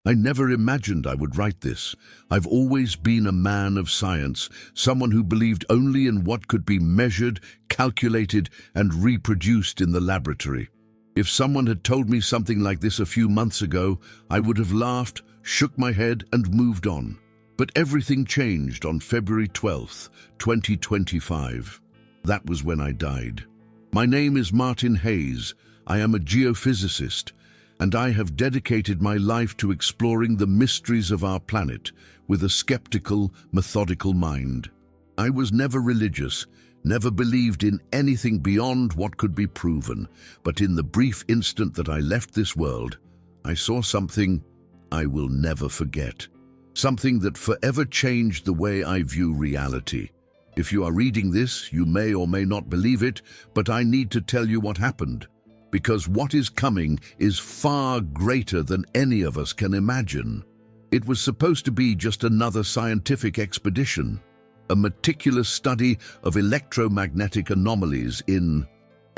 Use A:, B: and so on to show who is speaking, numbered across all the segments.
A: I never imagined I would write this. I've always been a man of science, someone who believed only in what could be measured, calculated, and reproduced in the laboratory. If someone had told me something like this a few months ago, I would have laughed, shook my head, and moved on. But everything changed on February 12th, 2025. That was when I died. My name is Martin Hayes. I am a geophysicist, and I have dedicated my life to exploring the mysteries of our planet with a skeptical, methodical mind. I was never religious, never believed in anything beyond what could be proven, but in the brief instant that I left this world, I saw something I will never forget. Something that forever changed the way I view reality. If you are reading this, you may or may not believe it, but I need to tell you what happened. Because what is coming is far greater than any of us can imagine. It was supposed to be just another scientific expedition, a meticulous study of electromagnetic anomalies in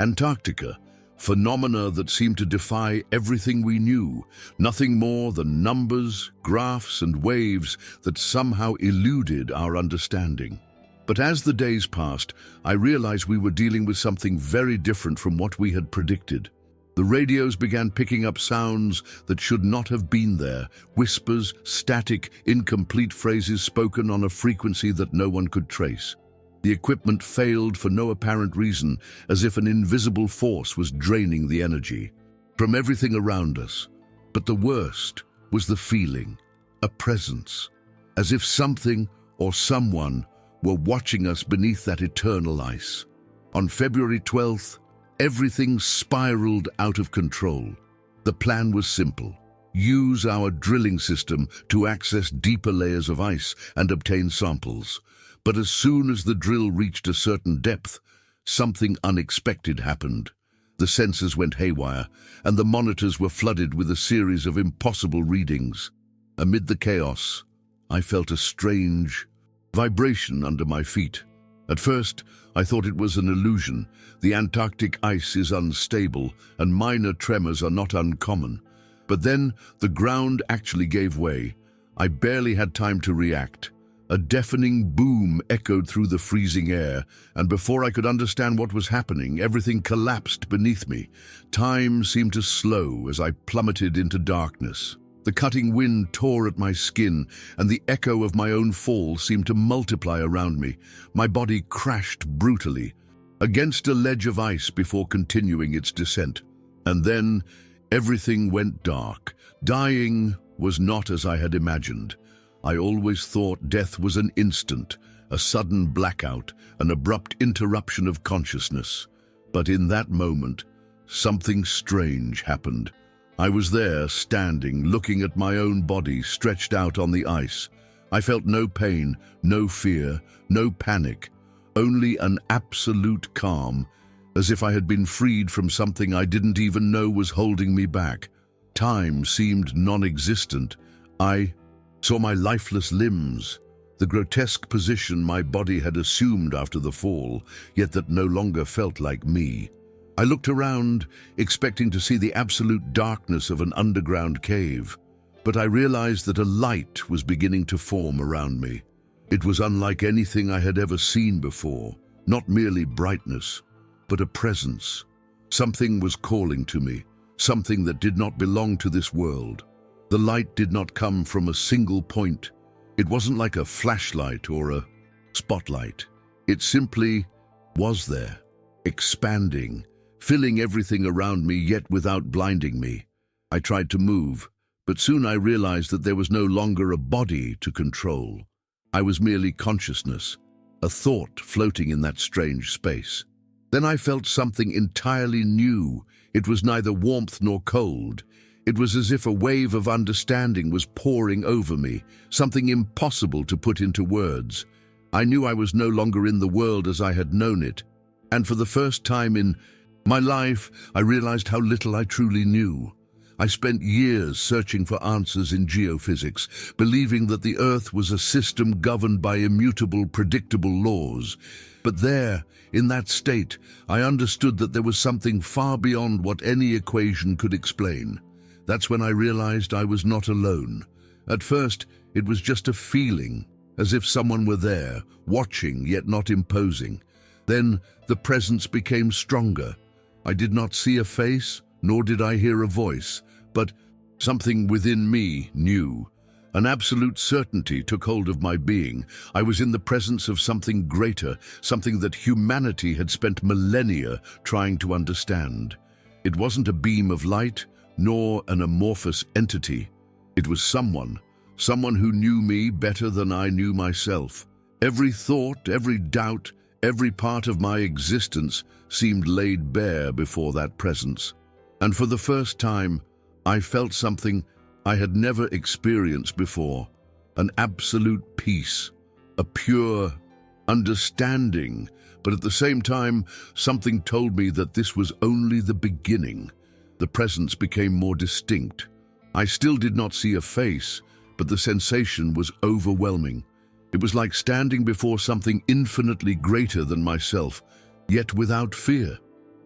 A: Antarctica, phenomena that seemed to defy everything we knew, nothing more than numbers, graphs, and waves that somehow eluded our understanding. But as the days passed, I realized we were dealing with something very different from what we had predicted. The radios began picking up sounds that should not have been there, whispers, static, incomplete phrases spoken on a frequency that no one could trace. The equipment failed for no apparent reason, as if an invisible force was draining the energy from everything around us. But the worst was the feeling, a presence, as if something or someone were watching us beneath that eternal ice. On February 12th, everything spiraled out of control. The plan was simple: use our drilling system to access deeper layers of ice and obtain samples. But as soon as the drill reached a certain depth, something unexpected happened. The sensors went haywire, and the monitors were flooded with a series of impossible readings. Amid the chaos, I felt a strange vibration under my feet. At first, I thought it was an illusion. The Antarctic ice is unstable, and minor tremors are not uncommon. But then, the ground actually gave way. I barely had time to react. A deafening boom echoed through the freezing air, and before I could understand what was happening, everything collapsed beneath me. Time seemed to slow as I plummeted into darkness. The cutting wind tore at my skin, and the echo of my own fall seemed to multiply around me. My body crashed brutally against a ledge of ice before continuing its descent. And then everything went dark. Dying was not as I had imagined. I always thought death was an instant, a sudden blackout, an abrupt interruption of consciousness. But in that moment, something strange happened. I was there, standing, looking at my own body stretched out on the ice. I felt no pain, no fear, no panic, only an absolute calm, as if I had been freed from something I didn't even know was holding me back. Time seemed non-existent. I saw my lifeless limbs, the grotesque position my body had assumed after the fall, yet that no longer felt like me. I looked around, expecting to see the absolute darkness of an underground cave, but I realized that a light was beginning to form around me. It was unlike anything I had ever seen before, not merely brightness, but a presence. Something was calling to me, something that did not belong to this world. The light did not come from a single point. It wasn't like a flashlight or a spotlight. It simply was there, expanding, filling everything around me, yet without blinding me. I tried to move, but soon I realized that there was no longer a body to control. I was merely consciousness, a thought floating in that strange space. Then I felt something entirely new. It was neither warmth nor cold. It was as if a wave of understanding was pouring over me, something impossible to put into words. I knew I was no longer in the world as I had known it, and for the first time in my life, I realized how little I truly knew. I spent years searching for answers in geophysics, believing that the Earth was a system governed by immutable, predictable laws. But there, in that state, I understood that there was something far beyond what any equation could explain. That's when I realized I was not alone. At first, it was just a feeling, as if someone were there, watching yet not imposing. Then the presence became stronger. I did not see a face, nor did I hear a voice, but something within me knew. An absolute certainty took hold of my being. I was in the presence of something greater, something that humanity had spent millennia trying to understand. It wasn't a beam of light, nor an amorphous entity. It was someone who knew me better than I knew myself. Every thought, every doubt, every part of my existence seemed laid bare before that presence. And for the first time, I felt something I had never experienced before, an absolute peace, a pure understanding, but at the same time, something told me that this was only the beginning. The presence became more distinct. I still did not see a face, but the sensation was overwhelming. It was like standing before something infinitely greater than myself, yet without fear.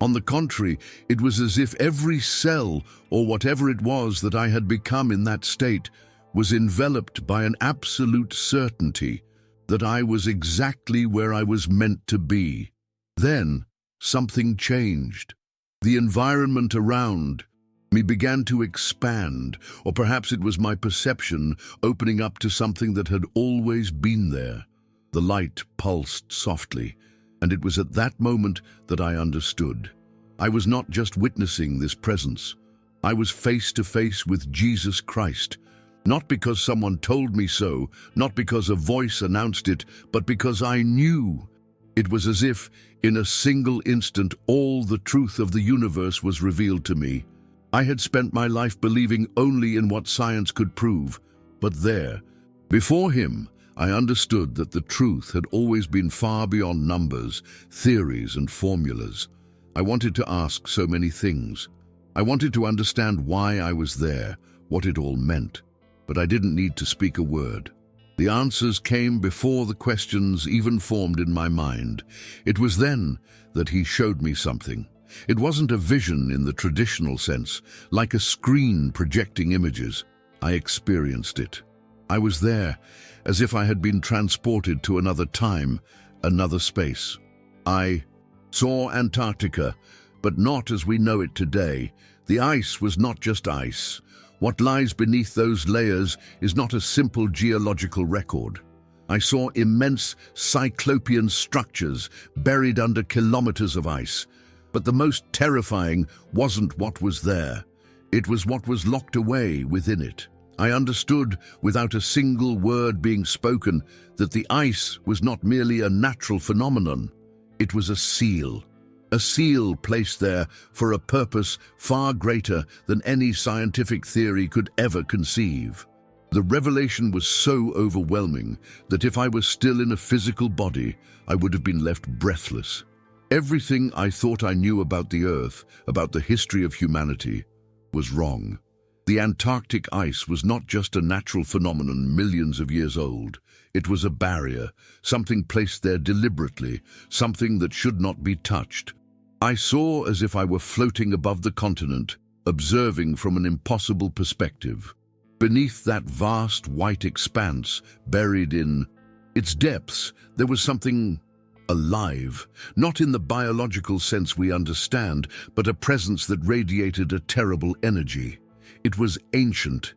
A: On the contrary, it was as if every cell, or whatever it was that I had become in that state, was enveloped by an absolute certainty that I was exactly where I was meant to be. Then, something changed. The environment around me began to expand, or perhaps it was my perception opening up to something that had always been there. The light pulsed softly, and it was at that moment that I understood. I was not just witnessing this presence. I was face to face with Jesus Christ, not because someone told me so, not because a voice announced it, but because I knew. It was as if, in a single instant, all the truth of the universe was revealed to me. I had spent my life believing only in what science could prove, but there, before him, I understood that the truth had always been far beyond numbers, theories, and formulas. I wanted to ask so many things. I wanted to understand why I was there, what it all meant, but I didn't need to speak a word. The answers came before the questions even formed in my mind. It was then that he showed me something. It wasn't a vision in the traditional sense, like a screen projecting images. I experienced it. I was there, as if I had been transported to another time, another space. I saw Antarctica, but not as we know it today. The ice was not just ice. What lies beneath those layers is not a simple geological record. I saw immense cyclopean structures buried under kilometers of ice. But the most terrifying wasn't what was there. It was what was locked away within it. I understood, without a single word being spoken, that the ice was not merely a natural phenomenon. It was a seal placed there for a purpose far greater than any scientific theory could ever conceive. The revelation was so overwhelming that if I was still in a physical body, I would have been left breathless. Everything I thought I knew about the Earth, about the history of humanity, was wrong. The Antarctic ice was not just a natural phenomenon millions of years old. It was a barrier, something placed there deliberately, something that should not be touched. I saw as if I were floating above the continent, observing from an impossible perspective. Beneath that vast white expanse, buried in its depths, there was something alive, not in the biological sense we understand, but a presence that radiated a terrible energy. It was ancient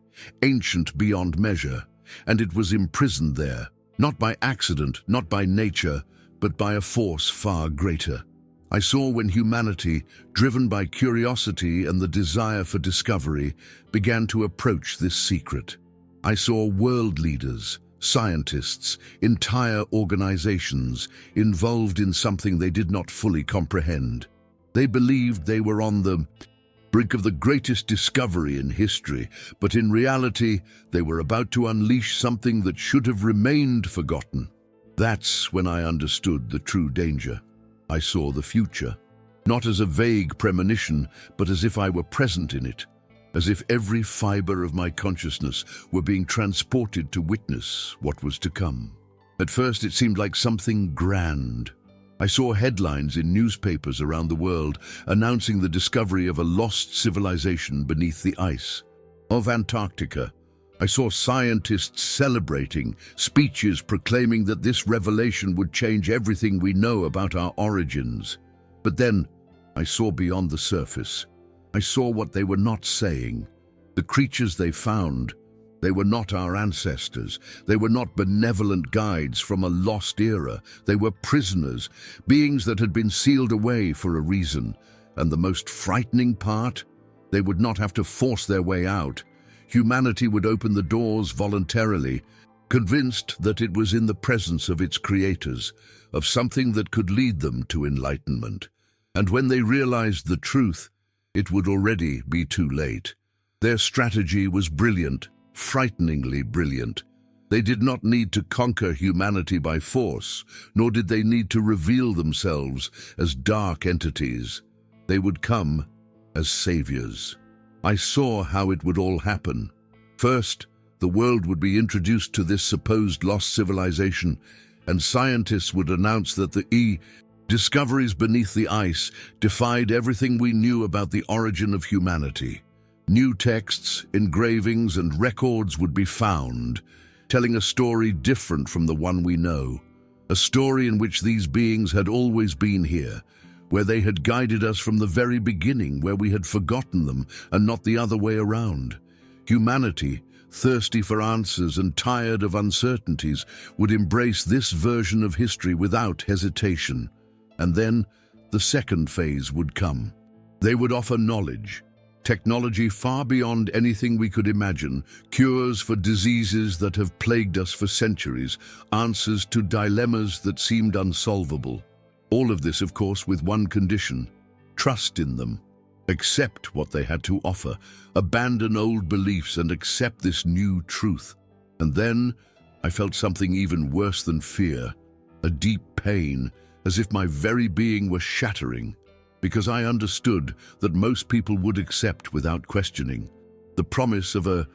A: beyond measure, and it was imprisoned there, not by accident, not by nature, but by a force far greater. I saw when humanity, driven by curiosity and the desire for discovery, began to approach this secret. I saw world leaders, scientists, entire organizations involved in something they did not fully comprehend. They believed they were on the brink of the greatest discovery in history, but in reality, they were about to unleash something that should have remained forgotten. That's when I understood the true danger. I saw the future, not as a vague premonition, but as if I were present in it. As if every fiber of my consciousness were being transported to witness what was to come. At first it seemed like something grand. I saw headlines in newspapers around the world announcing the discovery of a lost civilization beneath the ice. of Antarctica. I saw scientists celebrating, speeches proclaiming that this revelation would change everything we know about our origins. But then, I saw beyond the surface. I saw what they were not saying. The creatures they found, they were not our ancestors. They were not benevolent guides from a lost era. They were prisoners, beings that had been sealed away for a reason. And the most frightening part? They would not have to force their way out. Humanity would open the doors voluntarily, convinced that it was in the presence of its creators, of something that could lead them to enlightenment. And when they realized the truth, it would already be too late. Their strategy was brilliant, frighteningly brilliant. They did not need to conquer humanity by force, nor did they need to reveal themselves as dark entities. They would come as saviors. I saw how it would all happen. First, the world would be introduced to this supposed lost civilization, and scientists would announce that the discoveries beneath the ice defied everything we knew about the origin of humanity. New texts, engravings, and records would be found, telling a story different from the one we know. A story in which these beings had always been here, where they had guided us from the very beginning, where we had forgotten them, and not the other way around. Humanity, thirsty for answers and tired of uncertainties, would embrace this version of history without hesitation. And then, the second phase would come. They would offer knowledge, technology far beyond anything we could imagine, cures for diseases that have plagued us for centuries, answers to dilemmas that seemed unsolvable. All of this, of course, with one condition: trust in them. Accept what they had to offer, abandon old beliefs and accept this new truth. And then I felt something even worse than fear, a deep pain, as if my very being were shattering, because I understood that most people would accept without questioning the promise of a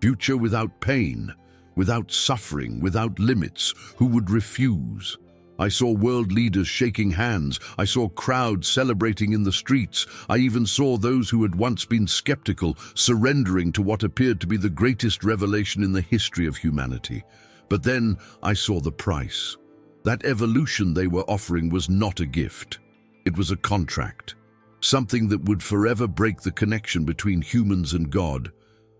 A: future without pain, without suffering, without limits. Who would refuse? I saw world leaders shaking hands. I saw crowds celebrating in the streets. I even saw those who had once been skeptical surrendering to what appeared to be the greatest revelation in the history of humanity. But then I saw the price. That evolution they were offering was not a gift. It was a contract, something that would forever break the connection between humans and God,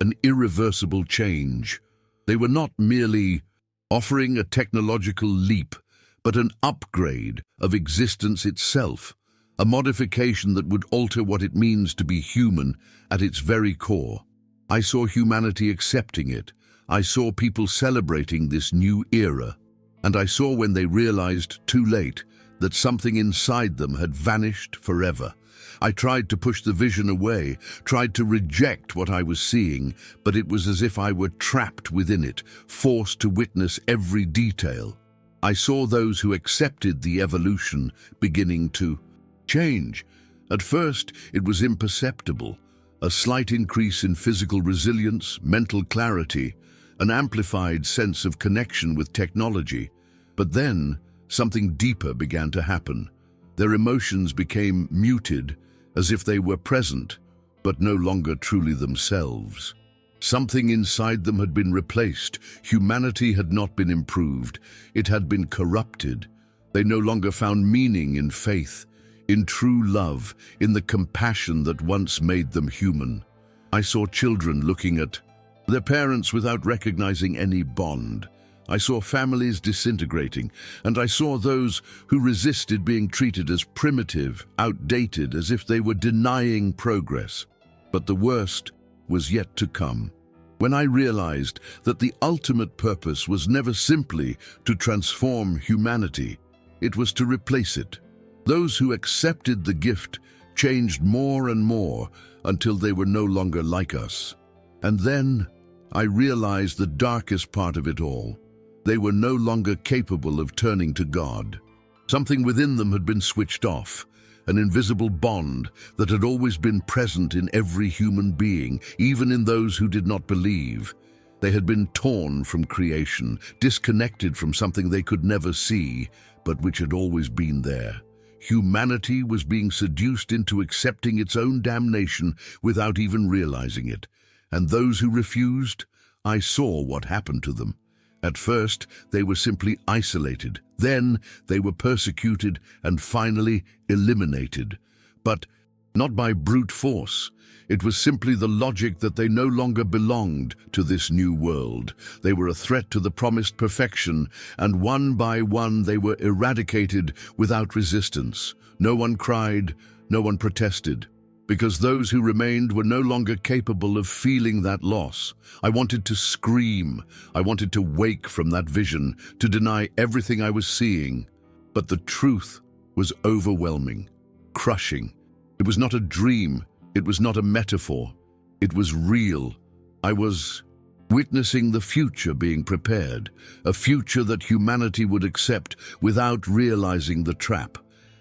A: an irreversible change. They were not merely offering a technological leap, but an upgrade of existence itself, a modification that would alter what it means to be human at its very core. I saw humanity accepting it. I saw people celebrating this new era. And I saw when they realized, too late, that something inside them had vanished forever. I tried to push the vision away, tried to reject what I was seeing, but it was as if I were trapped within it, forced to witness every detail. I saw those who accepted the evolution beginning to change. At first, it was imperceptible, a slight increase in physical resilience, mental clarity, an amplified sense of connection with technology. But then, something deeper began to happen. Their emotions became muted, as if they were present, but no longer truly themselves. Something inside them had been replaced. Humanity had not been improved. It had been corrupted. They no longer found meaning in faith, in true love, in the compassion that once made them human. I saw children looking at their parents without recognizing any bond. I saw families disintegrating, and I saw those who resisted being treated as primitive, outdated, as if they were denying progress. But the worst was yet to come. When I realized that the ultimate purpose was never simply to transform humanity, it was to replace it. Those who accepted the gift changed more and more until they were no longer like us. And then I realized the darkest part of it all. They were no longer capable of turning to God. Something within them had been switched off, an invisible bond that had always been present in every human being, even in those who did not believe. They had been torn from creation, disconnected from something they could never see, but which had always been there. Humanity was being seduced into accepting its own damnation without even realizing it. And those who refused, I saw what happened to them. At first, they were simply isolated. Then, they were persecuted and finally eliminated. But not by brute force. It was simply the logic that they no longer belonged to this new world. They were a threat to the promised perfection, and one by one they were eradicated without resistance. No one cried, no one protested, because those who remained were no longer capable of feeling that loss. I wanted to scream. I wanted to wake from that vision, to deny everything I was seeing. But the truth was overwhelming, crushing. It was not a dream. It was not a metaphor. It was real. I was witnessing the future being prepared, a future that humanity would accept without realizing the trap.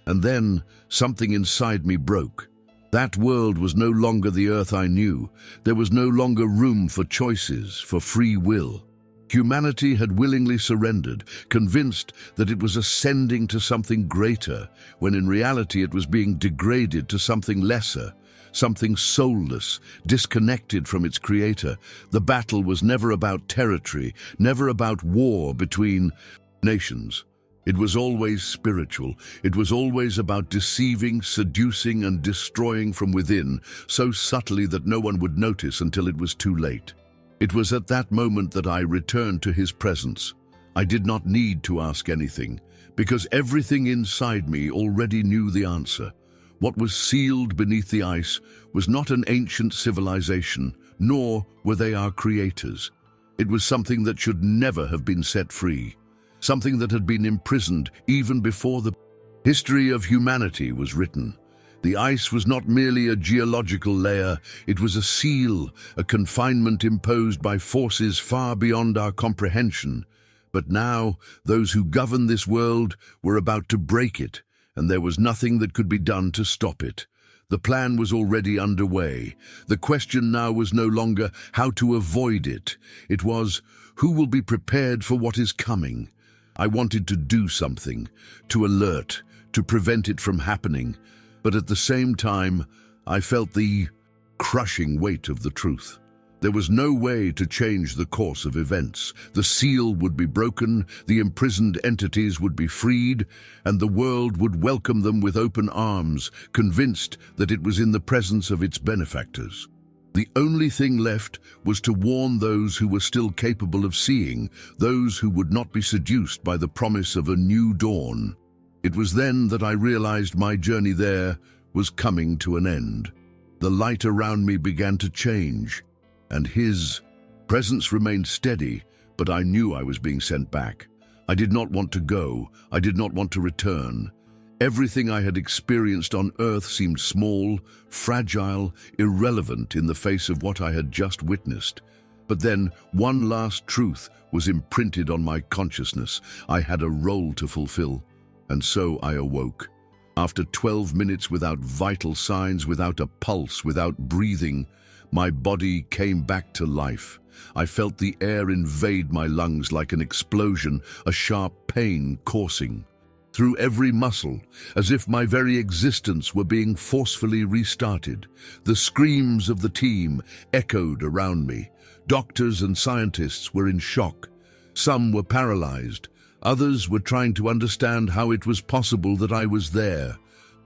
A: And then something inside me broke. That world was no longer the earth I knew. There was no longer room for choices, for free will. Humanity had willingly surrendered, convinced that it was ascending to something greater, when in reality it was being degraded to something lesser. Something soulless, disconnected from its creator. The battle was never about territory, never about war between nations. It was always spiritual. It was always about deceiving, seducing, and destroying from within, so subtly that no one would notice until it was too late. It was at that moment that I returned to his presence. I did not need to ask anything, because everything inside me already knew the answer. What was sealed beneath the ice was not an ancient civilization, nor were they our creators. It was something that should never have been set free, something that had been imprisoned even before the history of humanity was written. The ice was not merely a geological layer, it was a seal, a confinement imposed by forces far beyond our comprehension. But now, those who govern this world were about to break it, and there was nothing that could be done to stop it. The plan was already underway. The question now was no longer how to avoid it. It was, who will be prepared for what is coming? I wanted to do something, to alert, to prevent it from happening. But at the same time, I felt the crushing weight of the truth. There was no way to change the course of events. The seal would be broken, the imprisoned entities would be freed, and the world would welcome them with open arms, convinced that it was in the presence of its benefactors. The only thing left was to warn those who were still capable of seeing, those who would not be seduced by the promise of a new dawn. It was then that I realized my journey there was coming to an end. The light around me began to change, and his presence remained steady, but I knew I was being sent back. I did not want to go. I did not want to return. Everything I had experienced on Earth seemed small, fragile, irrelevant in the face of what I had just witnessed. But then one last truth was imprinted on my consciousness. I had a role to fulfill, and so I awoke. After 12 minutes without vital signs, without a pulse, without breathing, my body came back to life. I felt the air invade my lungs like an explosion, a sharp pain coursing through every muscle, as if my very existence were being forcefully restarted. The screams of the team echoed around me. Doctors and scientists were in shock. Some were paralyzed. Others were trying to understand how it was possible that I was there,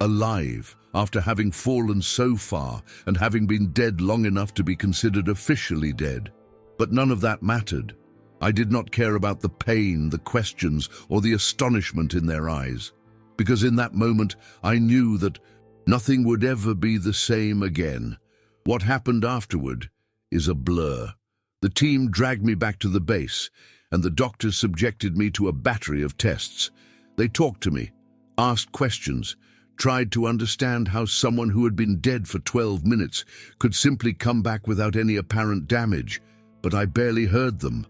A: alive, after having fallen so far and having been dead long enough to be considered officially dead. But none of that mattered. I did not care about the pain, the questions, or the astonishment in their eyes, because in that moment I knew that nothing would ever be the same again. What happened afterward is a blur. The team dragged me back to the base, and the doctors subjected me to a battery of tests. They talked to me, asked questions, tried to understand how someone who had been dead for 12 minutes could simply come back without any apparent damage, but I barely heard them.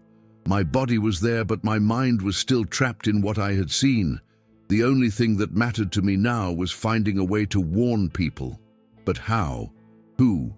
A: My body was there, but my mind was still trapped in what I had seen. The only thing that mattered to me now was finding a way to warn people. But how? Who?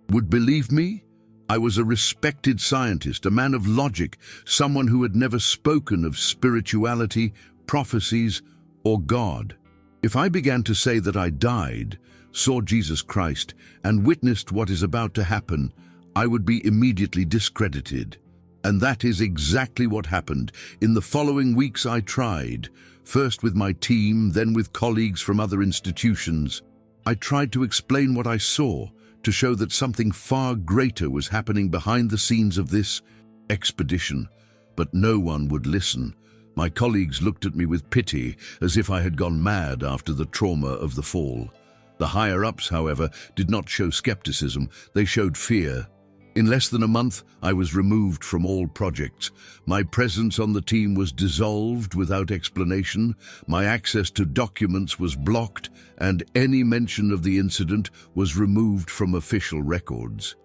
A: Would believe me? I was a respected scientist, a man of logic, someone who had never spoken of spirituality, prophecies, or God. If I began to say that I died, saw Jesus Christ, and witnessed what is about to happen, I would be immediately discredited. And that is exactly what happened. In the following weeks I tried, first with my team, then with colleagues from other institutions. I tried to explain what I saw, to show that something far greater was happening behind the scenes of this expedition. But no one would listen. My colleagues looked at me with pity, as if I had gone mad after the trauma of the fall. The higher-ups, however, did not show skepticism, they showed fear. In less than a month, I was removed from all projects. My presence on the team was dissolved without explanation, my access to documents was blocked, and any mention of the incident was removed from official records.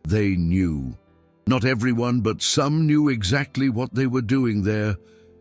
A: They knew. Not everyone, but some knew exactly what they were doing there.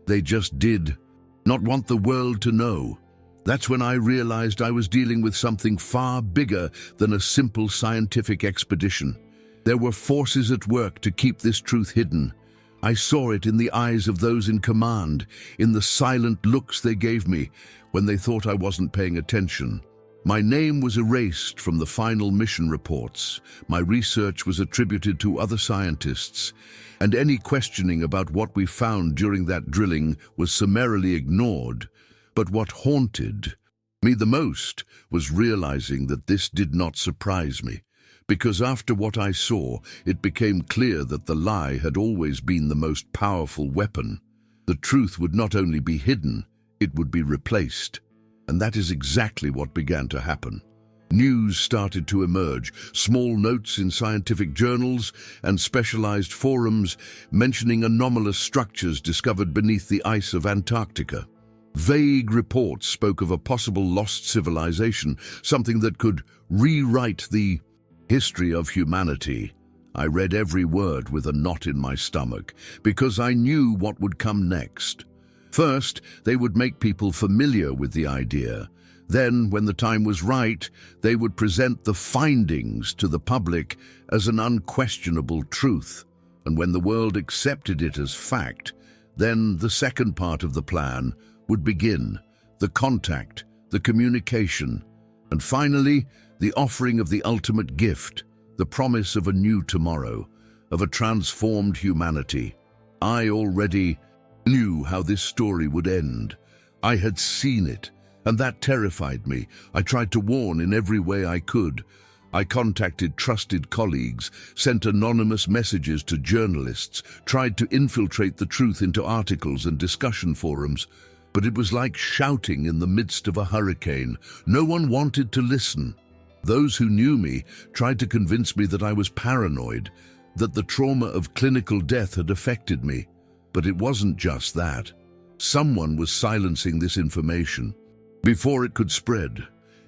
A: They just did not want the world to know. That's when I realized I was dealing with something far bigger than a simple scientific expedition. There were forces at work to keep this truth hidden. I saw it in the eyes of those in command, in the silent looks they gave me when they thought I wasn't paying attention. My name was erased from the final mission reports. My research was attributed to other scientists, and any questioning about what we found during that drilling was summarily ignored. But what haunted me the most was realizing that this did not surprise me. Because after what I saw, it became clear that the lie had always been the most powerful weapon. The truth would not only be hidden, it would be replaced. And that is exactly what began to happen. News started to emerge, small notes in scientific journals and specialized forums mentioning anomalous structures discovered beneath the ice of Antarctica. Vague reports spoke of a possible lost civilization, something that could rewrite the history of humanity. I read every word with a knot in my stomach, because I knew what would come next. First, they would make people familiar with the idea. Then, when the time was right, they would present the findings to the public as an unquestionable truth. And when the world accepted it as fact, then the second part of the plan would begin: the contact, the communication, and finally, the offering of the ultimate gift, the promise of a new tomorrow, of a transformed humanity. I already knew how this story would end. I had seen it, and that terrified me. I tried to warn in every way I could. I contacted trusted colleagues, sent anonymous messages to journalists, tried to infiltrate the truth into articles and discussion forums. But it was like shouting in the midst of a hurricane. No one wanted to listen. Those who knew me tried to convince me that I was paranoid, that the trauma of clinical death had affected me. But it wasn't just that. Someone was silencing this information before it could spread.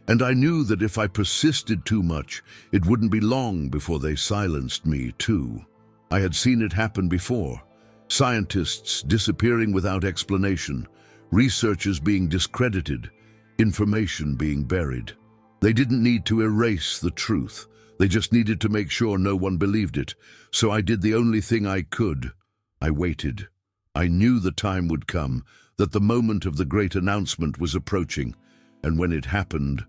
A: And I knew that if I persisted too much, it wouldn't be long before they silenced me too. I had seen it happen before. Scientists disappearing without explanation, researchers being discredited, information being buried. They didn't need to erase the truth. They just needed to make sure no one believed it. So I did the only thing I could. I waited. I knew the time would come, that the moment of the great announcement was approaching. And when it happened,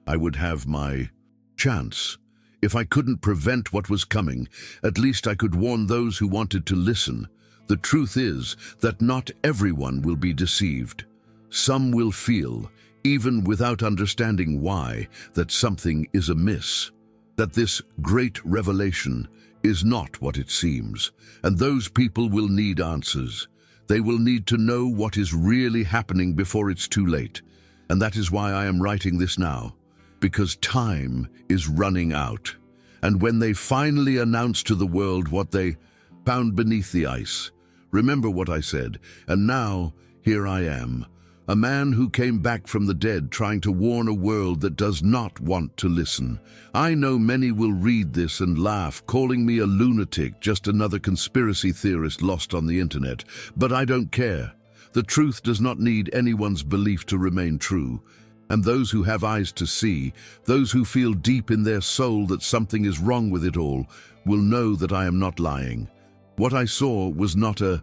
A: I would have my chance. If I couldn't prevent what was coming, at least I could warn those who wanted to listen. The truth is that not everyone will be deceived. Some will feel, even without understanding why, that something is amiss, that this great revelation is not what it seems, and those people will need answers. They will need to know what is really happening before it's too late, and that is why I am writing this now, because time is running out. And when they finally announce to the world what they found beneath the ice, remember what I said, and now here I am, a man who came back from the dead trying to warn a world that does not want to listen. I know many will read this and laugh, calling me a lunatic, just another conspiracy theorist lost on the internet. But I don't care. The truth does not need anyone's belief to remain true. And those who have eyes to see, those who feel deep in their soul that something is wrong with it all, will know that I am not lying. What I saw was not a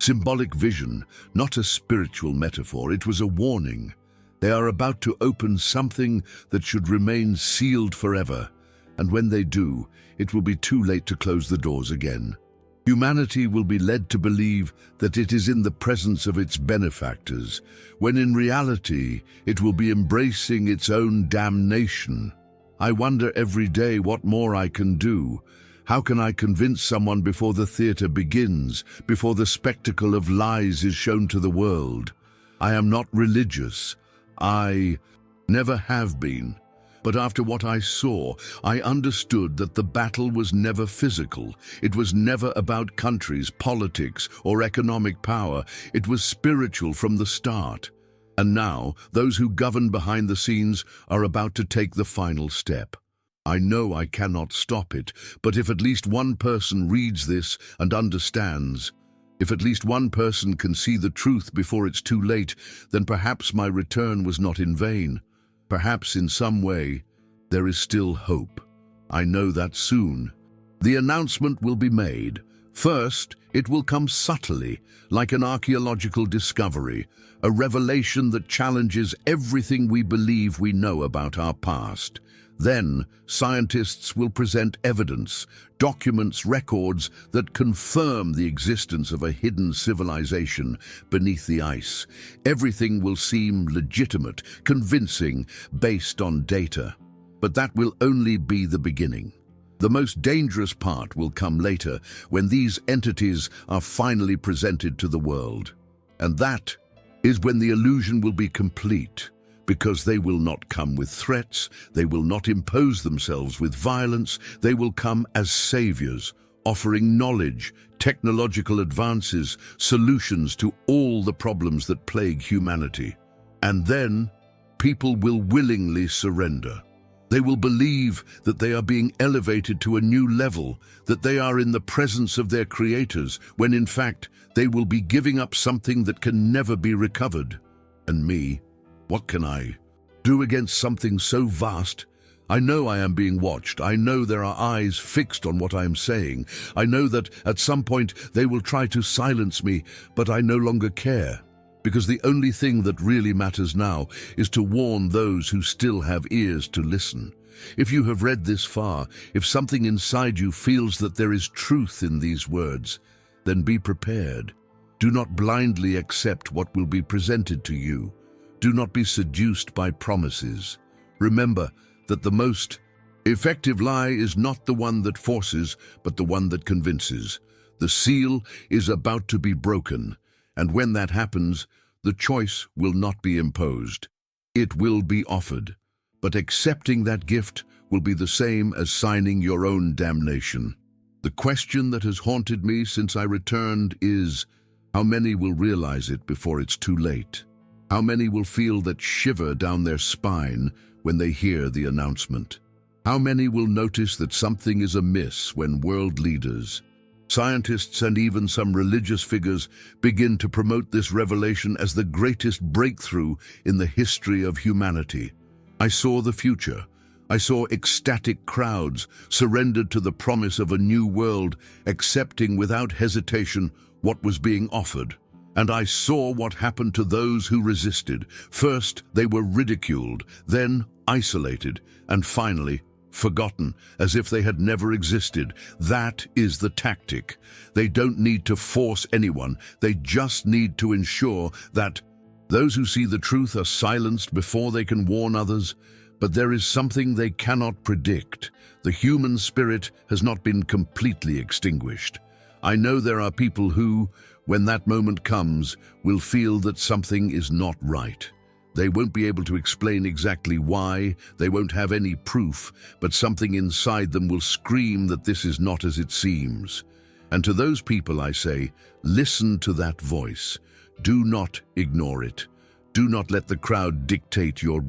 A: symbolic vision, not a spiritual metaphor. It was a warning. They are about to open something that should remain sealed forever. And when they do, it will be too late to close the doors again. Humanity will be led to believe that it is in the presence of its benefactors, when in reality it will be embracing its own damnation. I wonder every day what more I can do. How can I convince someone before the theater begins, before the spectacle of lies is shown to the world? I am not religious. I never have been. But after what I saw, I understood that the battle was never physical. It was never about countries, politics, or economic power. It was spiritual from the start. And now, those who govern behind the scenes are about to take the final step. I know I cannot stop it, but if at least one person reads this and understands, if at least one person can see the truth before it's too late, then perhaps my return was not in vain. Perhaps in some way, there is still hope. I know that soon. The announcement will be made. First, it will come subtly, like an archaeological discovery, a revelation that challenges everything we believe we know about our past. Then, scientists will present evidence, documents, records that confirm the existence of a hidden civilization beneath the ice. Everything will seem legitimate, convincing, based on data. But that will only be the beginning. The most dangerous part will come later, when these entities are finally presented to the world. And that is when the illusion will be complete. Because they will not come with threats, they will not impose themselves with violence, they will come as saviors, offering knowledge, technological advances, solutions to all the problems that plague humanity. And then, people will willingly surrender. They will believe that they are being elevated to a new level, that they are in the presence of their creators, when in fact, they will be giving up something that can never be recovered. And me, what can I do against something so vast? I know I am being watched. I know there are eyes fixed on what I am saying. I know that at some point they will try to silence me, but I no longer care. Because the only thing that really matters now is to warn those who still have ears to listen. If you have read this far, if something inside you feels that there is truth in these words, then be prepared. Do not blindly accept what will be presented to you. Do not be seduced by promises. Remember that the most effective lie is not the one that forces, but the one that convinces. The seal is about to be broken, and when that happens, the choice will not be imposed. It will be offered, but accepting that gift will be the same as signing your own damnation. The question that has haunted me since I returned is, how many will realize it before it's too late? How many will feel that shiver down their spine when they hear the announcement? How many will notice that something is amiss when world leaders, scientists, and even some religious figures begin to promote this revelation as the greatest breakthrough in the history of humanity? I saw the future. I saw ecstatic crowds surrendered to the promise of a new world, accepting without hesitation what was being offered. And I saw what happened to those who resisted. First, they were ridiculed, then isolated, and finally forgotten, as if they had never existed. That is the tactic. They don't need to force anyone. They just need to ensure that those who see the truth are silenced before they can warn others. But there is something they cannot predict. The human spirit has not been completely extinguished. I know there are people who, when that moment comes, will feel that something is not right. They won't be able to explain exactly why, they won't have any proof, but something inside them will scream that this is not as it seems. And to those people I say, listen to that voice. Do not ignore it. Do not let the crowd dictate your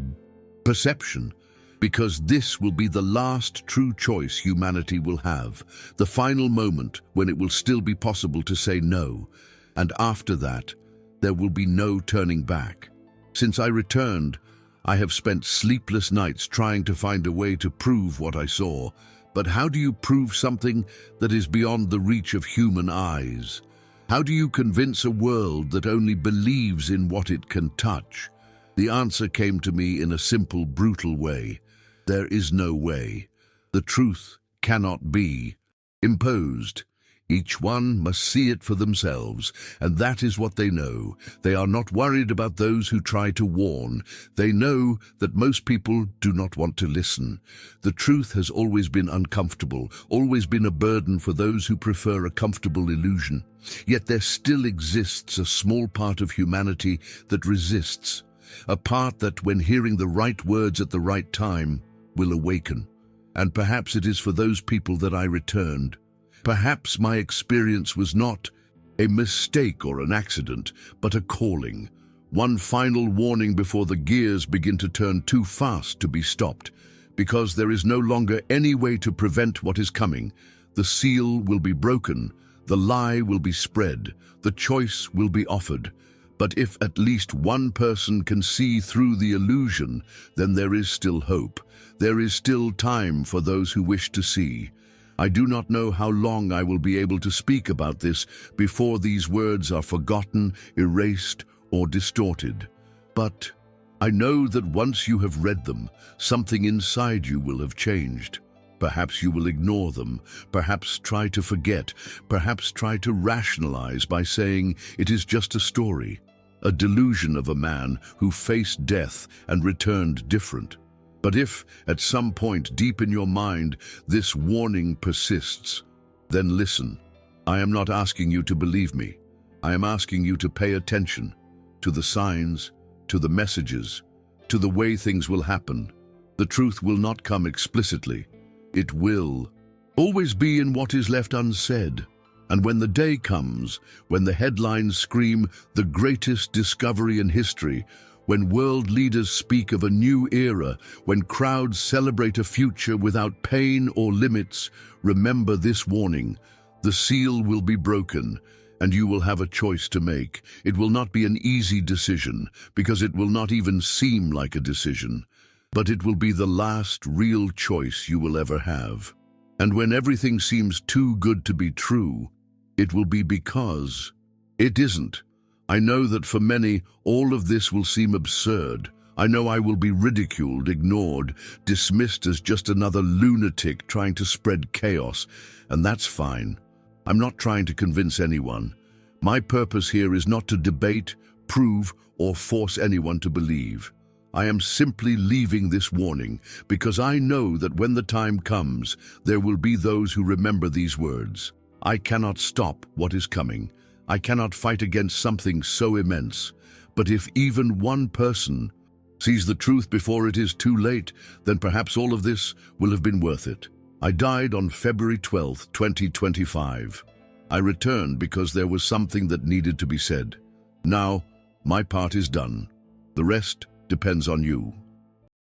A: perception, because this will be the last true choice humanity will have, the final moment when it will still be possible to say no, and after that, there will be no turning back. Since I returned, I have spent sleepless nights trying to find a way to prove what I saw. But how do you prove something that is beyond the reach of human eyes? How do you convince a world that only believes in what it can touch? The answer came to me in a simple, brutal way. There is no way. The truth cannot be imposed. Each one must see it for themselves, and that is what they know. They are not worried about those who try to warn. They know that most people do not want to listen. The truth has always been uncomfortable, always been a burden for those who prefer a comfortable illusion. Yet there still exists a small part of humanity that resists, a part that, when hearing the right words at the right time, will awaken. And perhaps it is for those people that I returned. Perhaps my experience was not a mistake or an accident, but a calling. One final warning before the gears begin to turn too fast to be stopped. Because there is no longer any way to prevent what is coming. The seal will be broken, the lie will be spread, the choice will be offered. But if at least one person can see through the illusion, then there is still hope. There is still time for those who wish to see. I do not know how long I will be able to speak about this before these words are forgotten, erased, or distorted. But I know that once you have read them, something inside you will have changed. Perhaps you will ignore them, perhaps try to forget, perhaps try to rationalize by saying it is just a story, a delusion of a man who faced death and returned different. But if, at some point deep in your mind, this warning persists, then listen. I am not asking you to believe me. I am asking you to pay attention to the signs, to the messages, to the way things will happen. The truth will not come explicitly. It will always be in what is left unsaid. And when the day comes, when the headlines scream the greatest discovery in history, when world leaders speak of a new era, when crowds celebrate a future without pain or limits, remember this warning. The seal will be broken, and you will have a choice to make. It will not be an easy decision, because it will not even seem like a decision. But it will be the last real choice you will ever have. And when everything seems too good to be true, it will be because it isn't. I know that for many, all of this will seem absurd. I know I will be ridiculed, ignored, dismissed as just another lunatic trying to spread chaos, and that's fine. I'm not trying to convince anyone. My purpose here is not to debate, prove, or force anyone to believe. I am simply leaving this warning because I know that when the time comes, there will be those who remember these words. I cannot stop what is coming. I cannot fight against something so immense. But if even one person sees the truth before it is too late, then perhaps all of this will have been worth it. I died on February 12th, 2025. I returned because there was something that needed to be said. Now, my part is done. The rest depends on you.